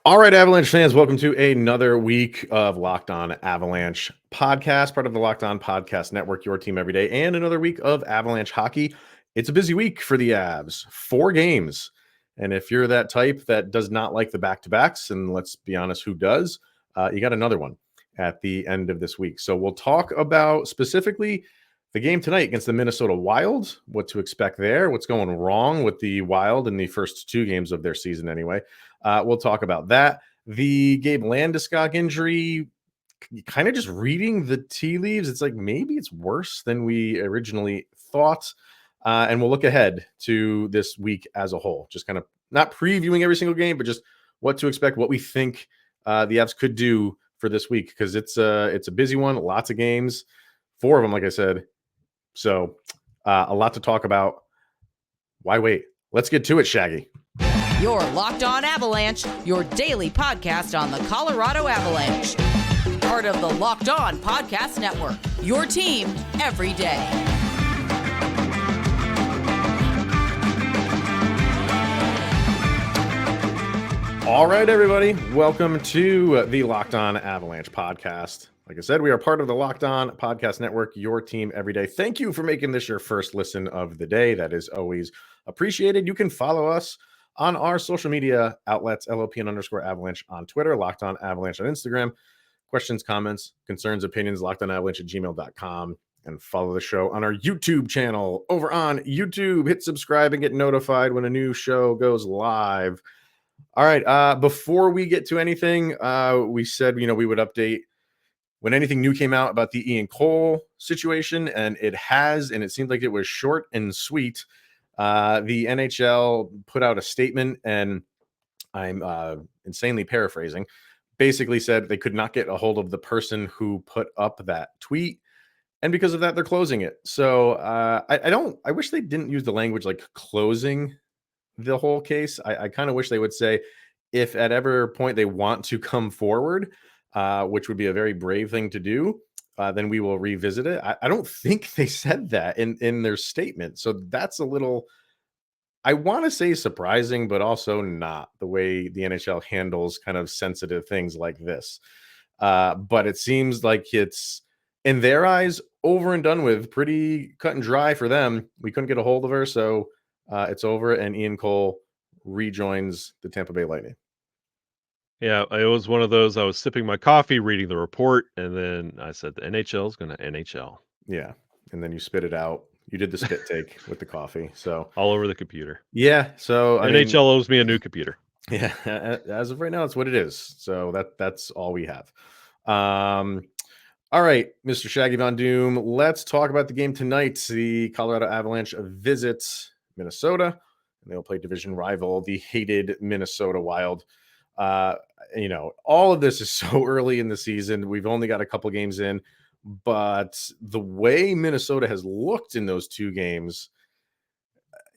All right, Avalanche fans, welcome to another week of Locked On Avalanche podcast, part of the Locked On Podcast Network, your team every day, and another week of Avalanche hockey. It's a busy week for the Avs, 4 games. And if you're that type that does not like the back-to-backs, and let's be honest, who does, you got another one at the end of this week. So we'll talk about specifically the game tonight against the Minnesota Wild, what to expect there, what's going wrong with the Wild in the first 2 games of their season anyway. We'll talk about that. The Gabe Landeskog injury, kind of just reading the tea leaves, it's like maybe it's worse than we originally thought. And we'll look ahead to this week as a whole, just kind of not previewing every single game, but just what to expect, what we think the Avs could do for this week, because it's a busy one, lots of games, 4 of them, like I said. So a lot to talk about. Why wait? Let's get to it, Shaggy. You're Locked On Avalanche, your daily podcast on the Colorado Avalanche. Part of the Locked On Podcast Network, your team every day. All right, everybody. Welcome to the Locked On Avalanche podcast. Like I said, we are part of the Locked On Podcast Network, your team every day. Thank you for making this your first listen of the day. That is always appreciated. You can follow us on our social media outlets, LOPN_Avalanche on Twitter, Locked On Avalanche on Instagram. Questions, comments, concerns, opinions, lockedonavalanche@gmail.com. And follow the show on our YouTube channel over on YouTube. Hit subscribe and get notified when a new show goes live. All right. Before we get to anything, we said, we would update when anything new came out about the Ian Cole situation, and it has, and it seemed like it was short and sweet. The NHL put out a statement, and I'm insanely paraphrasing, basically said they could not get a hold of the person who put up that tweet, and because of that, they're closing it. So I wish they didn't use the language like closing the whole case. I kind of wish they would say, if at ever point they want to come forward, which would be a very brave thing to do, then we will revisit it. I don't think they said that in their statement. So that's a little, I want to say surprising, but also not the way the NHL handles kind of sensitive things like this. But it seems like it's, in their eyes, over and done with, pretty cut and dry for them. We couldn't get a hold of her, so it's over, and Ian Cole rejoins the Tampa Bay Lightning. Yeah, it was one of those. I was sipping my coffee, reading the report, and then I said, the NHL is going to NHL. Yeah. And then you spit it out. You did the spit take with the coffee. So all over the computer. Yeah. So NHL owes me a new computer. Yeah. As of right now, that's what it is. So that's all we have. All right, Mr. Shaggy Von Doom, let's talk about the game tonight. The Colorado Avalanche visits Minnesota, and they'll play division rival, the hated Minnesota Wild. All of this is so early in the season. We've only got a couple games in, but the way Minnesota has looked in those 2 games,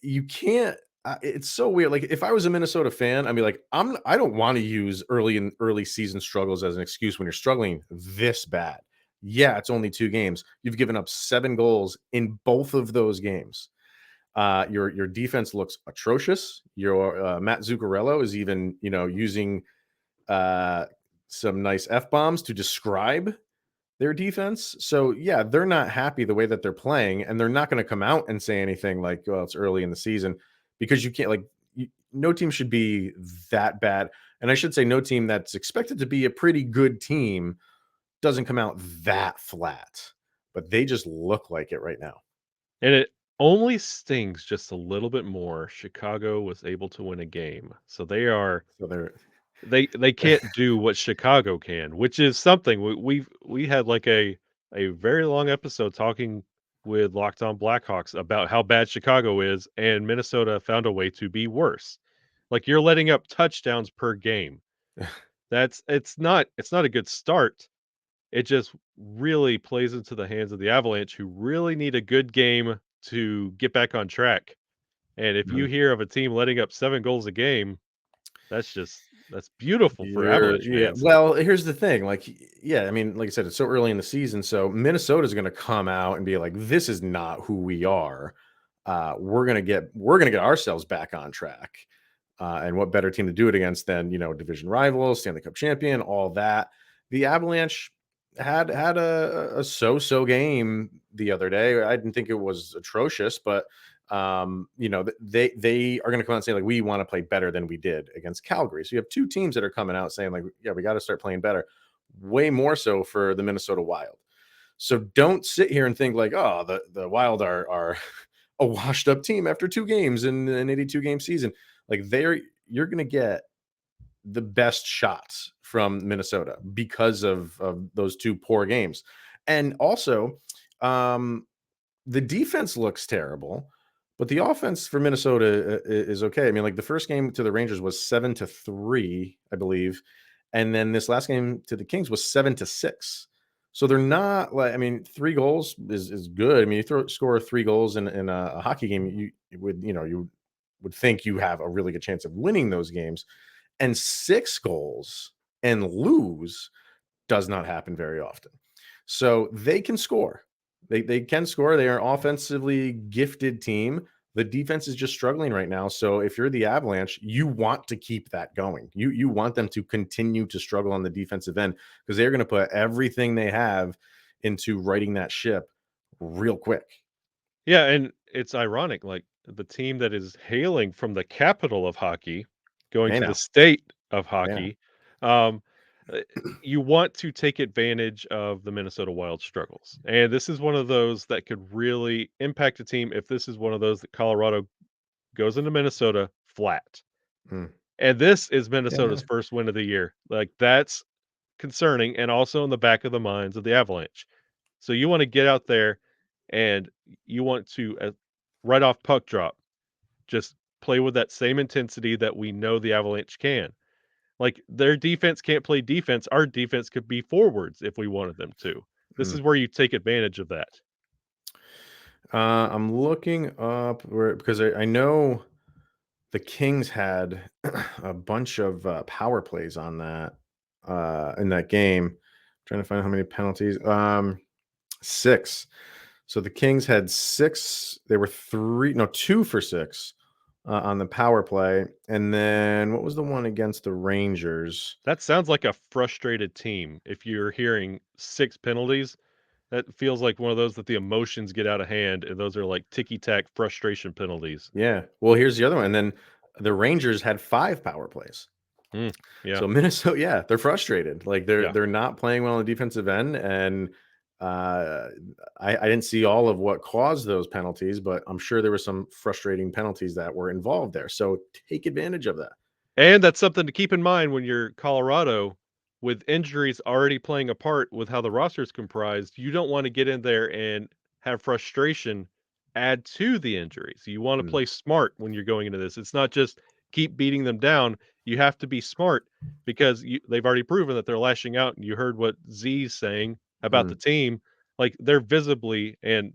you can't. It's so weird. Like, if I was a Minnesota fan, I'd be like, I don't want to use early season struggles as an excuse when you're struggling this bad. Yeah, it's only 2 games. You've given up 7 goals in both of those games. Your defense looks atrocious. Your Matt Zuccarello is even, using some nice F-bombs to describe their defense. So yeah, they're not happy the way that they're playing, and they're not going to come out and say anything like, well, it's early in the season, because you can't, no team should be that bad. And I should say no team that's expected to be a pretty good team doesn't come out that flat, but they just look like it right now. And it only stings just a little bit more. Chicago was able to win a game, so they can't do what Chicago can, which is something. We had like a very long episode talking with Locked On Blackhawks about how bad Chicago is, and Minnesota found a way to be worse. Like, you're letting up touchdowns per game. It's not a good start. It just really plays into the hands of the Avalanche, who really need a good game to get back on track. And if you hear of a team letting up 7 goals a game, that's beautiful for Avalanche fans. Well, here's the thing. Like I said, it's so early in the season, so Minnesota's going to come out and be like, this is not who we are. We're going to get ourselves back on track. And what better team to do it against than, division rivals, Stanley Cup champion, all that. The Avalanche had a so-so game the other day. I didn't think it was atrocious, but they are going to come out and say, like, we want to play better than we did against Calgary. So you have two teams that are coming out saying, like, yeah, we got to start playing better. Way more so for the Minnesota Wild. So don't sit here and think like, oh, the Wild are a washed up team after 2 games in an 82 game season. Like, you're going to get the best shots from Minnesota because of those 2 poor games. And also, the defense looks terrible, but the offense for Minnesota is okay. I mean, like, the first game to the Rangers was 7-3, I believe. And then this last game to the Kings was 7-6. So they're not like, I mean, 3 goals is good. I mean, you score 3 goals in a hockey game, you would think you have a really good chance of winning those games. And 6 goals and lose does not happen very often. So they can score. They can score. They are an offensively gifted team. The defense is just struggling right now. So if you're the Avalanche, you want to keep that going. You want them to continue to struggle on the defensive end because they're going to put everything they have into righting that ship real quick. Yeah, and it's ironic, like the team that is hailing from the capital of hockey, going Hey to the now. state of Yeah. hockey, um, uh, you want to take advantage of the Minnesota Wild struggles. And this is one of those that could really impact a team if this is one of those that Colorado goes into Minnesota flat. Mm. And this is Yeah. Minnesota's first win of the year. Like, that's concerning and also in the back of the minds of the Avalanche. So you want to get out there and you want to, right off puck drop, just play with that same intensity that we know the Avalanche can. Like, their defense can't play defense. Our defense could be forwards if we wanted them to. This Mm. is where you take advantage of that. I'm looking up because I know the Kings had a bunch of power plays on that in that game. Trying to find how many penalties. 6. So the Kings had 6. They were 2 for 6 on the power play. And then what was the one against the Rangers? That sounds like a frustrated team. If you're hearing 6 penalties, that feels like one of those that the emotions get out of hand, and those are like ticky-tack frustration penalties. Yeah. Well, here's the other one. And then the Rangers had 5 power plays. Mm, yeah, So Minnesota, yeah, they're frustrated. Like yeah. they're not playing well on the defensive end, and uh, I didn't see all of what caused those penalties, but I'm sure there were some frustrating penalties that were involved there. So take advantage of that. And that's something to keep in mind when you're Colorado, with injuries already playing a part with how the roster is comprised. You don't want to get in there and have frustration add to the injuries. You want to Mm, play smart when you're going into this. It's not just keep beating them down. You have to be smart because they've already proven that they're lashing out. And you heard what Z's saying about the mm. team. Like, they're visibly and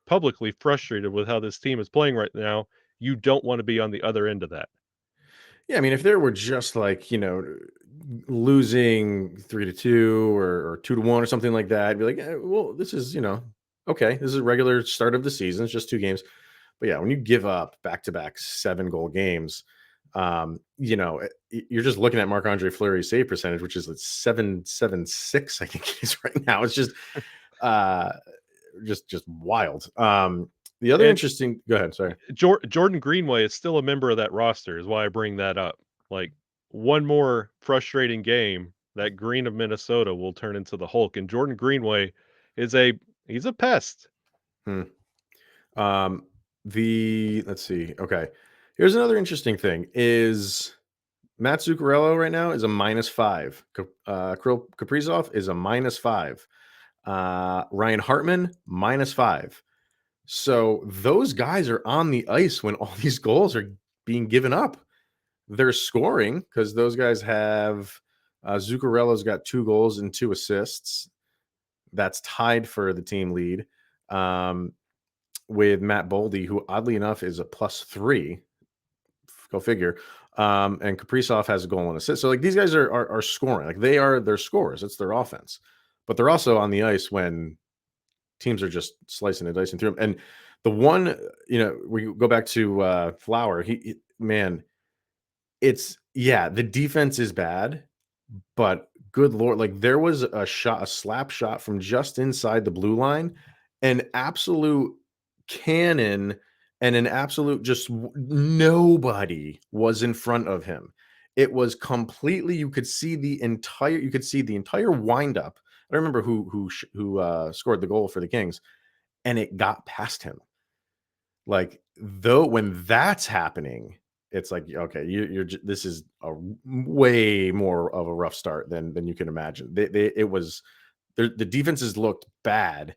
publicly frustrated with how this team is playing right now. You don't want to be on the other end of that. Yeah, I mean, if there were just like losing 3-2 or 2-1 or something like that, I'd be like, well, this is okay. This is a regular start of the season. It's just 2 games. But yeah, when you give up back-to-back 7-goal games, you're just looking at Marc-Andre Fleury's save percentage, which is like 7.76, I think it is right now. It's uh, just wild. The other And interesting. Go ahead. Sorry. Jordan Greenway is still a member of that roster, is why I bring that up. Like, one more frustrating game, that Green of Minnesota will turn into the Hulk, and Jordan Greenway he's a pest. Hmm. Um, let's see. Okay, here's another interesting thing: is Matt Zuccarello right now is a -5. Kirill Kaprizov is a -5. Ryan Hartman -5. So those guys are on the ice when all these goals are being given up. They're scoring because those guys have Zuccarello's got 2 goals and 2 assists. That's tied for the team lead with Matt Boldy, who oddly enough is a +3. Go figure. And Kaprizov has a goal and assist. So like these guys are scoring. Like they're scorers. It's their offense. But they're also on the ice when teams are just slicing and dicing through them. And the one, we go back to Flower. Man, the defense is bad, but good lord, like there was a slap shot from just inside the blue line, an absolute cannon, and an absolute nobody was in front of him. It was completely, you could see the entire windup. I don't remember who scored the goal for the Kings, and it got past him. Like, though, when that's happening, it's like, okay, this is a way more of a rough start than you can imagine. It was the defenses looked bad,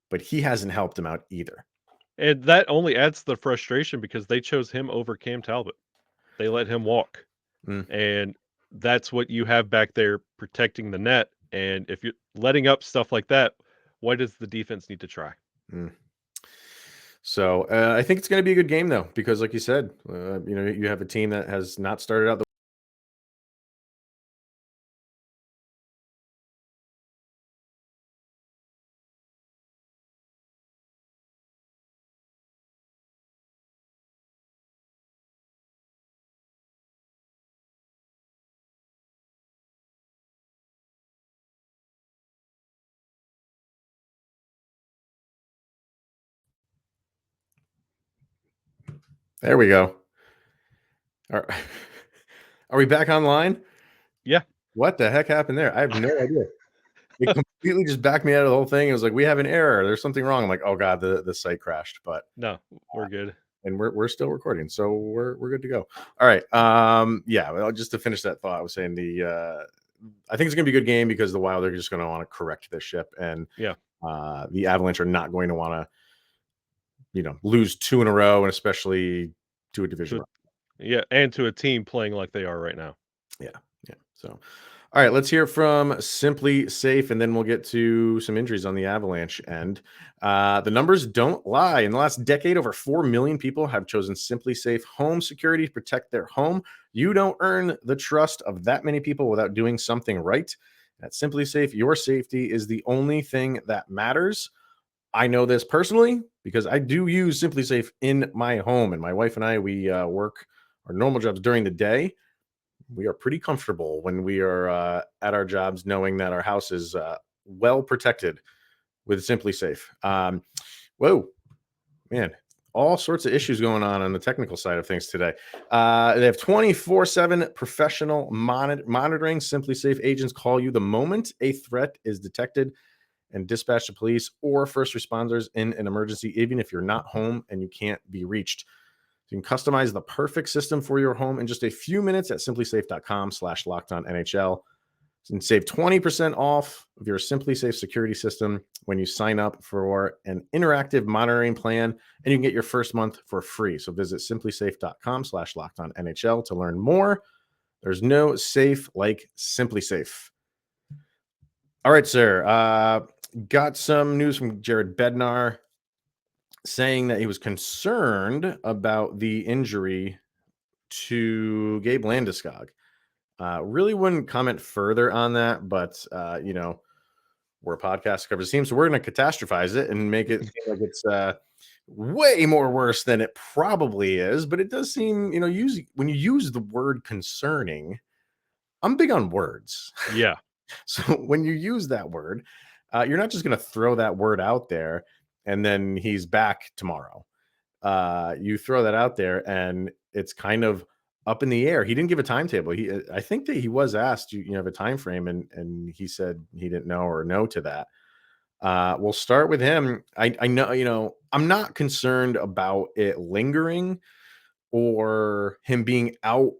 but he hasn't helped them out either. And that only adds to the frustration because they chose him over Cam Talbot. They let him walk. Mm, And that's what you have back there protecting the net. And if you're letting up stuff like that, why does the defense need to try? mm. So I think it's going to be a good game though, because like you said, you have a team that has not started out. There we go. Are, are we back online? Yeah. What the heck happened there? I have no idea. It completely just backed me out of the whole thing. It was like, we have an error. There's something wrong. I'm like, oh god, the site crashed. But No, we're good. and we're still recording, so we're good to go. All right. Yeah. Well, just to finish that thought, I was saying I think it's gonna be a good game because the Wild are just gonna want to correct this ship, and Yeah. the Avalanche are not going to want to lose 2 in a row, and especially to a division To, round. yeah. And to a team playing like they are right now. Yeah. Yeah. So all right, let's hear from Simply Safe, and then we'll get to some injuries on the Avalanche end. The numbers don't lie. In the last decade, over 4 million people have chosen Simply Safe home security to protect their home. You don't earn the trust of that many people without doing something right. At Simply Safe, your safety is the only thing that matters. I know this personally because I do use Simply Safe in my home, and my wife and I, we work our normal jobs during the day. We are pretty comfortable when we are at our jobs, knowing that our house is well protected with Simply Safe. Whoa, man, all sorts of issues going on the technical side of things today. They have 24/7 professional monitoring. Simply Safe agents call you the moment a threat is detected and dispatch the police or first responders in an emergency, even if you're not home and you can't be reached. You can customize the perfect system for your home in just a few minutes at simplysafe.com/lockedonnhl. You can save 20% off of your Simply Safe security system when you sign up for an interactive monitoring plan, and you can get your first month for free. So visit simplysafe.com/lockedonnhl to learn more. There's no safe like Simply Safe. All right, sir. Got some news from Jared Bednar saying that he was concerned about the injury to Gabe Landeskog. Really wouldn't comment further on that, but we're a podcast that covers teams, so we're going to catastrophize it and make it seem like it's way more worse than it probably is. But it does seem, when you use the word concerning, I'm big on words. Yeah. So when you use that word, you're not just going to throw that word out there and then he's back tomorrow. You throw that out there and it's kind of up in the air. He didn't give a timetable. I think that he was asked, you have a time frame, and he said he didn't know or no to that. We'll start with him. I know, I'm not concerned about it lingering or him being out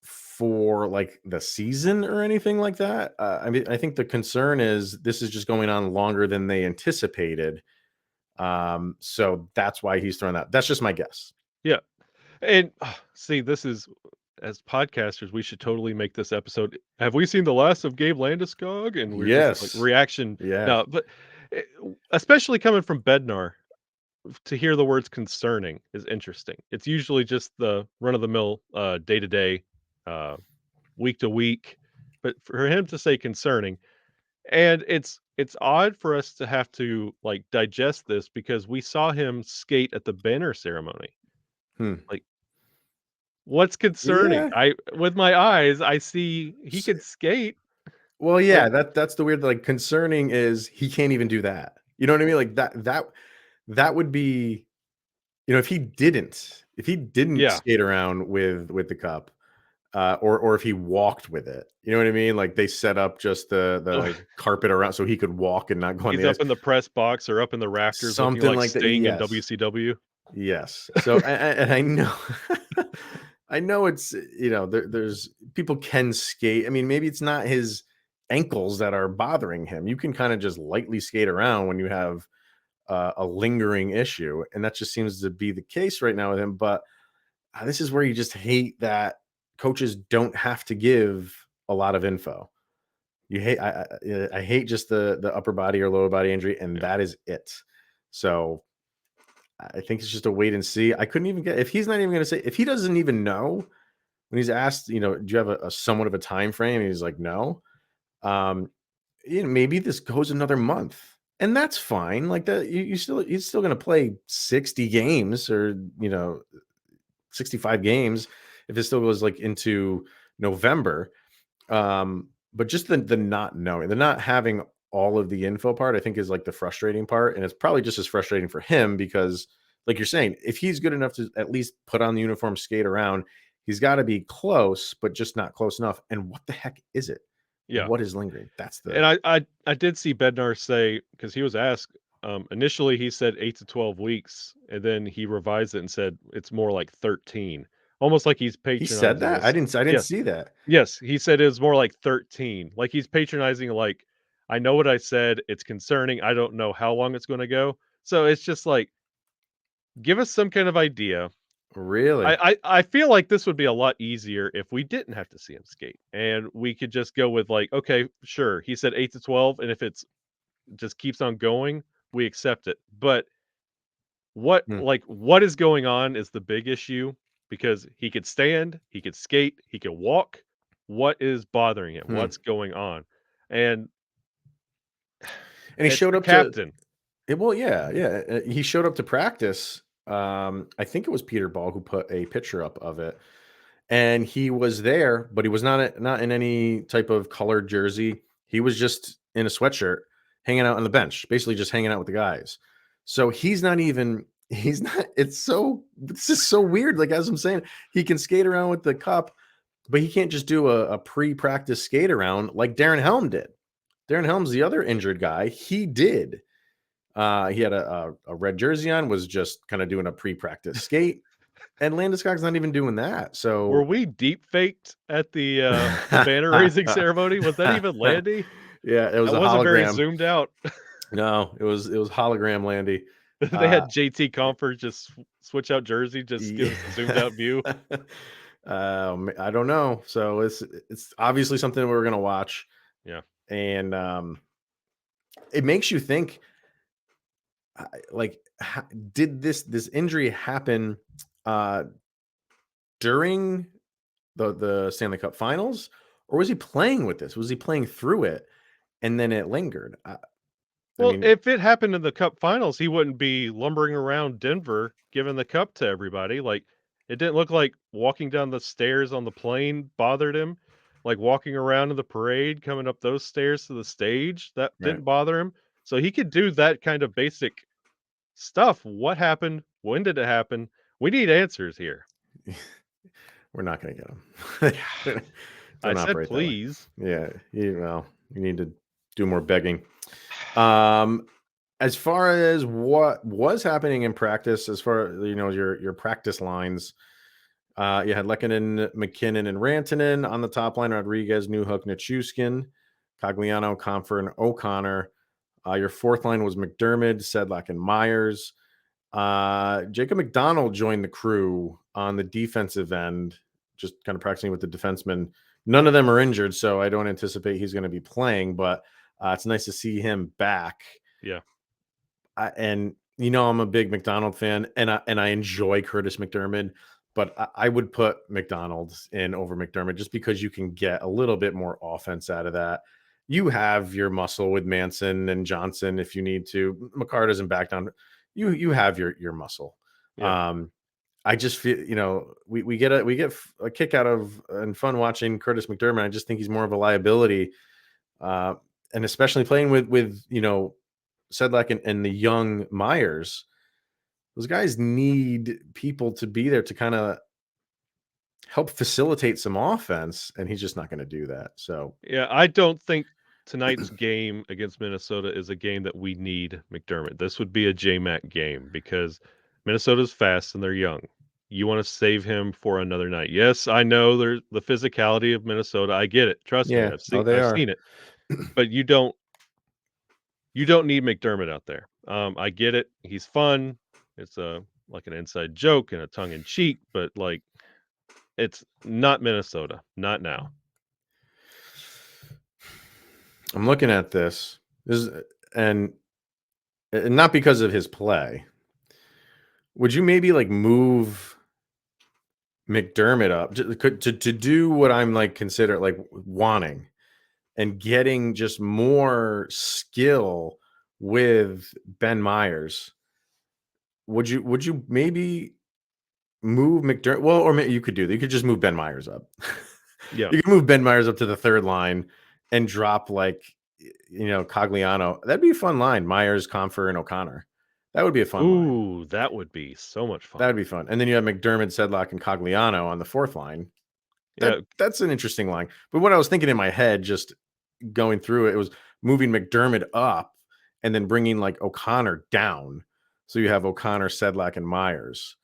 for like the season or anything like that. I mean, I think the concern is this is just going on longer than they anticipated. So that's why he's thrown out. That's just my guess. Yeah. And see, this is, as podcasters, we should totally make this episode. Have we seen the last of Gabe Landeskog? And we're just like Yes. reaction. Yeah. No, but eh, especially coming from Bednar, to hear the words concerning is interesting. It's usually just the run of the mill, day to day, week to week. But for him to say concerning, and it's odd for us to have to like digest this because we saw him skate at the banner ceremony. Hmm. Like What's concerning? Yeah. With my eyes, I see he can skate. Well, yeah, Like, that's the weird, like, concerning is he can't even do that. You know what I mean? Like, that would be, if he didn't yeah, skate around with the cup, or if he walked with it. You know what I mean? Like, they set up just so the carpet around so he could walk and not go on he's the ice. up in the press box or up in the rafters looking Something like like that. Sting in Yes. WCW. Yes. So, and I know, I know it's, there's people can skate. I mean, maybe it's not his ankles that are bothering him. You can kind of just lightly skate around when you have a lingering issue, and that just seems to be the case right now with him. But this is where you just hate that coaches don't have to give a lot of info. You hate, I hate just the upper body or lower body injury, and Yeah. that is it. So I think it's just a wait and see. I couldn't even get, if he's not even going to say, if he doesn't even know when he's asked, do you have a somewhat of a time frame? And he's like, no. Um, maybe this goes another month, and that's fine. Like that, he's still going to play 60 games, or 65 games if it still goes like into November. But just the not knowing, the not having all of the info part, I think is like the frustrating part. And it's probably just as frustrating for him because, like you're saying, if he's good enough to at least put on the uniform, skate around, he's got to be close, but just not close enough. And what the heck is it? Yeah. What is lingering? That's And the I did see Bednar say, because he was asked, initially he said 8 to 12 weeks, and then he revised it and said it's more like 13. Almost like he's he said patronizing that. us. I didn't Yes. see that. Yes, he said it was more like 13. Like he's patronizing, like, I know what I said, it's concerning. I don't know how long it's gonna go. So it's just like, give us some kind of idea. Really? I feel like this would be a lot easier if we didn't have to see him skate and we could just go with like, okay, sure. He said 8 to 12, and if it's just keeps on going, we accept it. But Hmm. what is going on is the big issue because he could stand, he could skate, he could walk. What is bothering him? Hmm. What's going on? And And he it's showed the up to captain. well, yeah, yeah. He showed up to practice. I think it was Peter Ball who put a picture up of it, and he was there, but he was not in any type of colored jersey. He was just in a sweatshirt, hanging out on the bench, basically just hanging out with the guys. So he's not even. He's not. It's so. This is so weird. Like, as I'm saying, he can skate around with the cup, but he can't just do a pre-practice skate around like Darren Helm did. Darren Helm's the other injured guy. He did. He had a red jersey on, was just kind of doing a pre-practice skate, and Landeskog's not even doing that. Were So we deep faked at the banner raising ceremony? Was that even Landy? yeah, it was That a wasn't very hologram. zoomed out. No, it was hologram Landy. They Uh, had JT Comfort just switch out jersey, just give yeah. us a zoomed out view. I don't know. So it's obviously something we're gonna watch, Yeah. and it makes you think. Like, did this injury happen uh, during the Stanley Cup Finals, or was he playing with this? Was he playing through it and then it lingered? I Well, mean, if it happened in the cup finals, he wouldn't be lumbering around Denver giving the cup to everybody. Like, it didn't look like walking down the stairs on the plane bothered him. Like walking around in the parade, coming up those stairs to the stage, that right? didn't bother him. So he could do that kind of basic stuff. What happened? When did it happen? We need answers here. We're not going to get them. I Don't said, operate that way. please. Yeah, you need to do more begging. Um, as far as what was happening in practice, as far as your practice lines, you had Lehkonen, McKinnon, and Rantanen on the top line. Rodriguez, Newhook, Nichushkin, Cogliano, Comfer, and O'Connor. Your fourth line was McDermott, Sedlak, and Myers. Jacob McDonald joined the crew on the defensive end, just kind of practicing with the defensemen. None of them are injured, so I don't anticipate he's going to be playing, but it's nice to see him back. Yeah. And I'm a big McDonald fan, and I enjoy Curtis McDermott, but I would put McDonald in over McDermott just because you can get a little bit more offense out of that. You have your muscle with Manson and Johnson if you need to. McCarr doesn't back down. You have your muscle. Yeah. I just feel, we get a kick out of and fun watching Curtis McDermott. I just think he's more of a liability, uh, and especially playing with Sedlak and the young Myers. Those guys need people to be there to kind of help facilitate some offense, and he's just not going to do that. So Yeah, I don't think tonight's game against Minnesota is a game that we need McDermott. This would be a J-Mac game because Minnesota's fast and they're young. You want to save him for another night. Yes, I know there's the physicality of Minnesota. I get it. Trust me, yeah, they I've are. seen it. But you don't need McDermott out there. I get it. He's fun. It's like an inside joke and a tongue in cheek, but like it's not Minnesota. Not now. I'm looking at this. And not because of his play. Would you maybe like move McDermott up to do what I'm like consider like wanting and getting just more skill with Ben Myers? Would you maybe move McDermott? Well, or maybe you could do that. You could just move Ben Myers up. Yeah. You could move Ben Myers up to the third line and drop like Cogliano. That'd be a fun line. Myers, Comfer, and O'Connor. That would be a fun line. Ooh, that would be so much fun. That'd be fun. And then you have McDermott, Sedlak, and Cogliano on the fourth line. Yeah. That's an interesting line. But what I was thinking in my head, just going through it was moving McDermott up and then bringing like O'Connor down. So you have O'Connor, Sedlak, and Myers.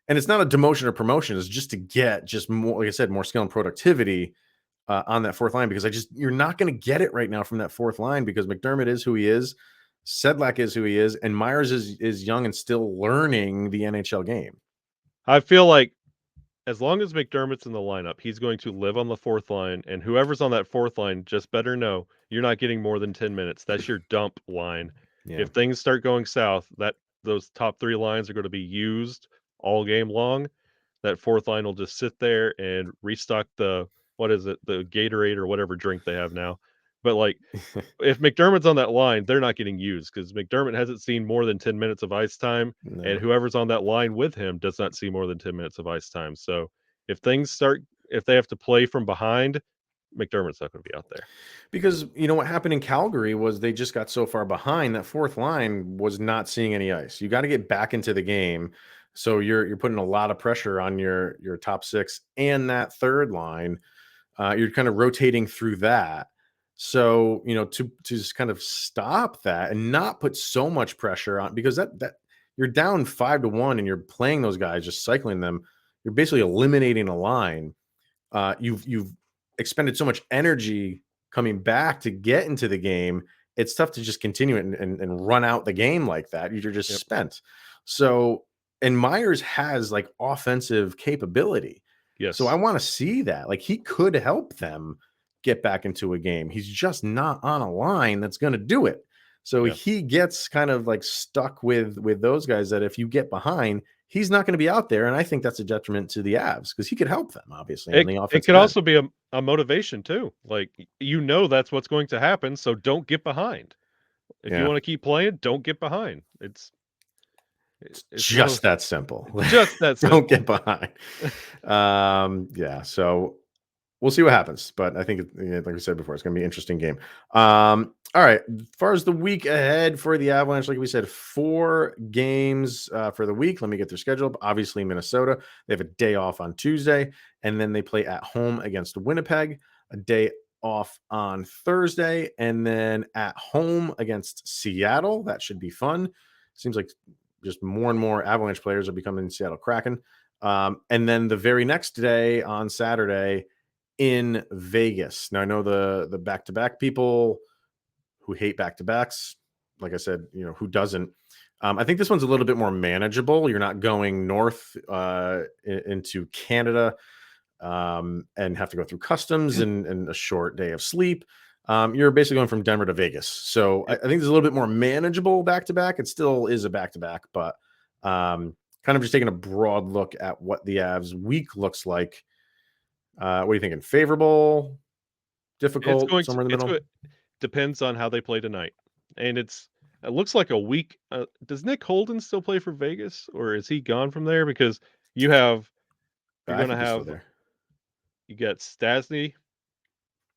And it's not a demotion or promotion. It's just to get just more, like I said, more skill and productivity on that fourth line, because you're not going to get it right now from that fourth line because McDermott is who he is. Sedlak is who he is, and Myers is young and still learning the NHL game. I feel like as long as McDermott's in the lineup, he's going to live on the fourth line, and whoever's on that fourth line just better know you're not getting more than 10 minutes. That's your dump line. Yeah. If things start going south, those top three lines are going to be used all game long. That fourth line will just sit there and restock the Gatorade or whatever drink they have now. But like if McDermott's on that line, they're not getting used because McDermott hasn't seen more than 10 minutes of ice time, and whoever's on that line with him does not see more than 10 minutes of ice time. So if they have to play from behind, McDermott's not going to be out there. Because what happened in Calgary was they just got so far behind that fourth line was not seeing any ice. You got to get back into the game. So you're putting a lot of pressure on your top six and that third line. You're kind of rotating through that. So, to just kind of stop that and not put so much pressure on, because that you're down 5-1 and you're playing those guys, just cycling them. You're basically eliminating a line. You've expended so much energy coming back to get into the game. It's tough to just continue it and run out the game like that. You're just spent. So, and Myers has like offensive capability. Yes. So I want to see that. Like he could help them get back into a game. He's just not on a line that's going to do it. So he gets kind of like stuck with those guys that if you get behind, he's not going to be out there. And I think that's a detriment to the Avs because he could help them, obviously, on the offensive It could end. also be a motivation too. Like, that's what's going to happen. So don't get behind. If you want to keep playing, don't get behind. It's just that simple. Just that simple. Don't get behind. So we'll see what happens. But I think, like we said before, it's going to be an interesting game. All right. As far as the week ahead for the Avalanche, like we said, 4 games for the week. Let me get their schedule. Obviously, Minnesota. They have a day off on Tuesday, and then they play at home against Winnipeg, a day off on Thursday, and then at home against Seattle. That should be fun. Seems like just more and more Avalanche players are becoming Seattle Kraken. And then the very next day on Saturday in Vegas. Now I know the back-to-back people who hate back-to-backs. Like I said, who doesn't? I think this one's a little bit more manageable. You're not going north into Canada and have to go through customs and a short day of sleep. You're basically going from Denver to Vegas. So I think it's a little bit more manageable back-to-back. It still is a back-to-back, but kind of just taking a broad look at what the Avs week looks like. What are you thinking? Favorable, difficult, somewhere in the middle? Depends on how they play tonight. And it looks like a week. Does Nick Holden still play for Vegas, or is he gone from there? Because You have you're I going to think he's still have there. you got Stasny,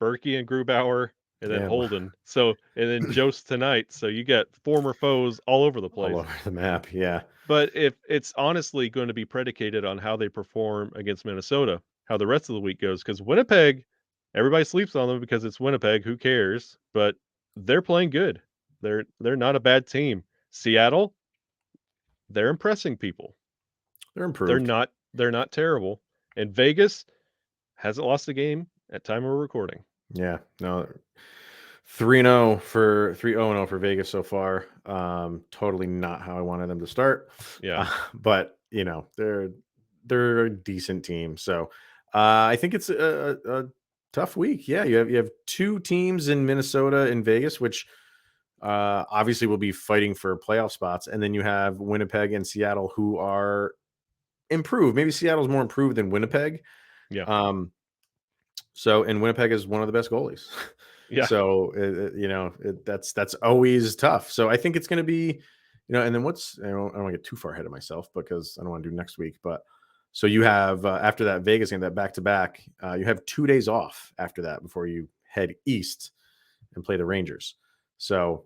Berkey, and Grubauer, and then Yeah, Holden. So and then Jost tonight. So you got former foes all over the all place. over the map. Yeah. But if it's honestly going to be predicated on how they perform against Minnesota, how the rest of the week goes, because Winnipeg, everybody sleeps on them because it's Winnipeg. Who cares? But they're playing good. They're not a bad team. Seattle, they're impressing people. They're They're improved. not they're not terrible. And Vegas hasn't lost a game at time of recording. Yeah. No. 3-0 for 3-0 for Vegas so far. Totally not how I wanted them to start. Yeah. But they're a decent team. So I think it's a tough week. Yeah, you have two teams in Minnesota and Vegas, which obviously will be fighting for playoff spots, and then you have Winnipeg and Seattle, who are improved. Maybe Seattle's more improved than Winnipeg. Yeah. And Winnipeg is one of the best goalies. Yeah. So that's always tough. So I think it's going to be, and then I don't want to get too far ahead of myself because I don't want to do next week. But so you have after that Vegas game, that back to back, you have 2 days off after that before you head east and play the Rangers. So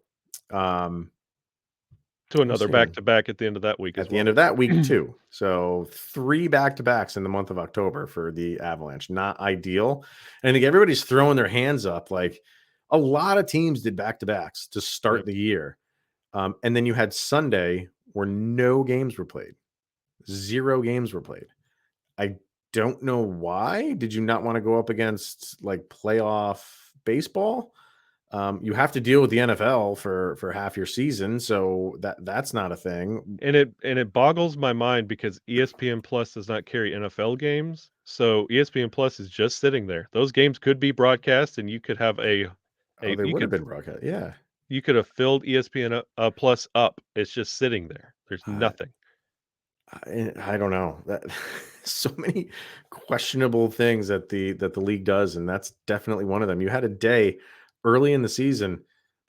To another back-to-back at the end of that week as well. At the end of that week, too. So 3 back-to-backs in the month of October for the Avalanche. Not ideal. And I think everybody's throwing their hands up. Like, a lot of teams did back-to-backs to start the year. And then you had Sunday where no games were played. 0 games were played. I don't know why. Did you not want to go up against, like, playoff baseball? You have to deal with the NFL for half your season, so that's not a thing. And it boggles my mind because ESPN Plus does not carry NFL games, so ESPN Plus is just sitting there. Those games could be broadcast, and you could have They would have been broadcast. Yeah, you could have filled ESPN Plus up. It's just sitting there. There's nothing. I don't know. That so many questionable things that the league does, and that's definitely one of them. You had a day early in the season.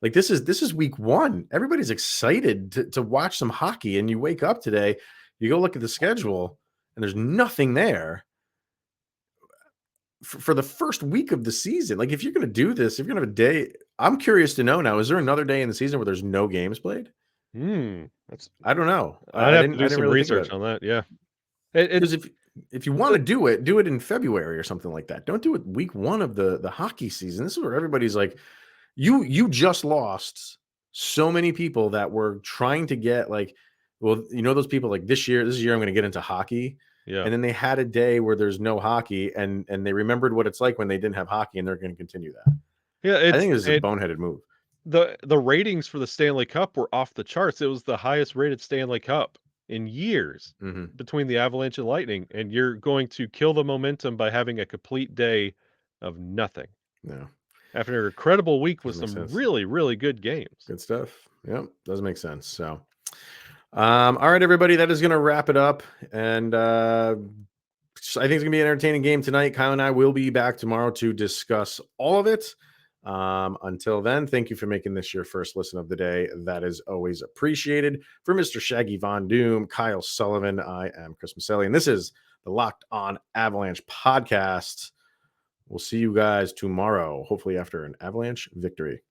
Like this is week 1. Everybody's excited to watch some hockey, and you wake up today, you go look at the schedule, and there's nothing there for the first week of the season. Like if you're going to do this, if you're going to have a day, I'm curious to know now, is there another day in the season where there's no games played? I don't know. I'd have to do some research on that. Yeah. Because if you want to do it in February or something like that. Don't do it week 1 of the hockey season. This is where everybody's like, you just lost so many people that were trying to get like, well, those people like this year I'm going to get into hockey. Yeah. And then they had a day where there's no hockey and they remembered what it's like when they didn't have hockey, and they're going to continue that. Yeah. I think this is a boneheaded move. The ratings for the Stanley Cup were off the charts. It was the highest rated Stanley Cup in years between the Avalanche and Lightning, and you're going to kill the momentum by having a complete day of nothing. No. After an incredible week with some really, really good games. Good stuff. Yep. Does make sense. So, all right, everybody, that is going to wrap it up. And I think it's going to be an entertaining game tonight. Kyle and I will be back tomorrow to discuss all of it. Until then, thank you for making this your first listen of the day. That is always appreciated. For Mr. Shaggy Von Doom, Kyle Sullivan, I am Chris Maselli, and this is the Locked On Avalanche podcast. We'll see you guys tomorrow, hopefully after an Avalanche victory.